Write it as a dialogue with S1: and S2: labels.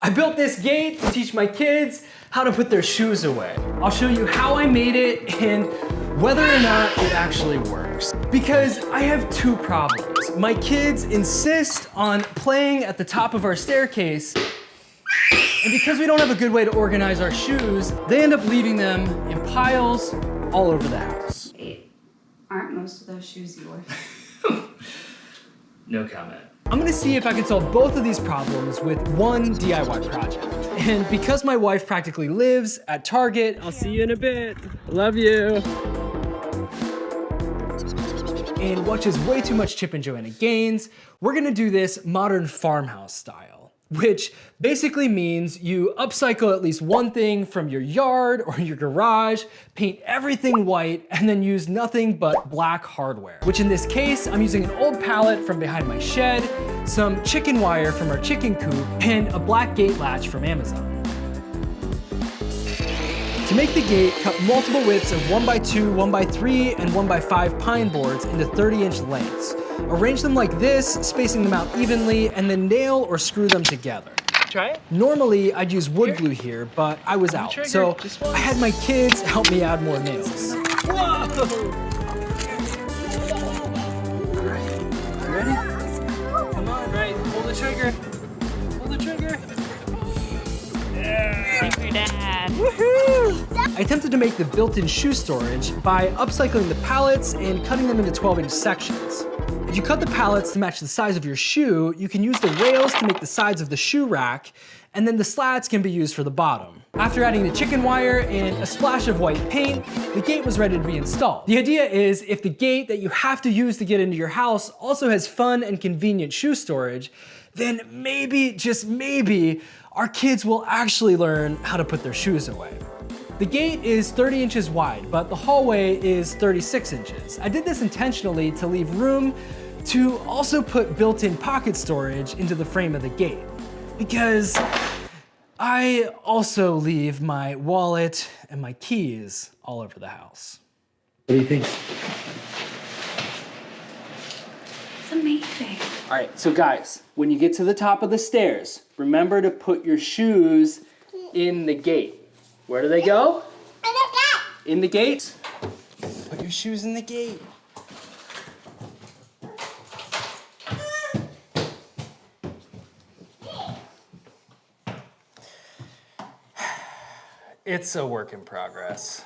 S1: I built this gate to teach my kids how to put their shoes away. I'll show you how I made it and whether or not it actually works. Because I have two problems. My kids insist on playing at the top of our staircase, and because we don't have a good way to organize our shoes, they end up leaving them in piles all over the house.
S2: Wait, aren't most of those shoes yours?
S1: No comment. I'm gonna see if I can solve both of these problems with one DIY project. And because my wife practically lives at Target, I'll see you in a bit. Love you. And watches way too much Chip and Joanna Gaines, we're gonna do this modern farmhouse style, which basically means you upcycle at least one thing from your yard or your garage, paint everything white, and then use nothing but black hardware. Which in this case, I'm using an old pallet from behind my shed, some chicken wire from our chicken coop, and a black gate latch from Amazon. To make the gate, cut multiple widths of 1x2, 1x3, and 1x5 pine boards into 30-inch lengths. Arrange them like this, spacing them out evenly, and then nail or screw them together.
S3: Try it.
S1: Normally, I'd use wood glue here, but I was out, so I had my kids help me add more nails.
S3: Whoa!
S1: All right, you ready? Come on, right, pull the trigger. Pull the trigger.
S3: Thank you, Dad.
S1: Woohoo! I attempted to make the built-in shoe storage by upcycling the pallets and cutting them into 12-inch sections. If you cut the pallets to match the size of your shoe, you can use the rails to make the sides of the shoe rack, and then the slats can be used for the bottom. After adding the chicken wire and a splash of white paint, the gate was ready to be installed. The idea is if the gate that you have to use to get into your house also has fun and convenient shoe storage, then maybe, just maybe, our kids will actually learn how to put their shoes away. The gate is 30 inches wide, but the hallway is 36 inches. I did this intentionally to leave room to also put built-in pocket storage into the frame of the gate, because I also leave my wallet and my keys all over the house. What do you think?
S2: It's amazing.
S1: All right, so guys, when you get to the top of the stairs, remember to put your shoes in the gate. Where do they go? In the gate. Put your shoes in the gate. It's a work in progress.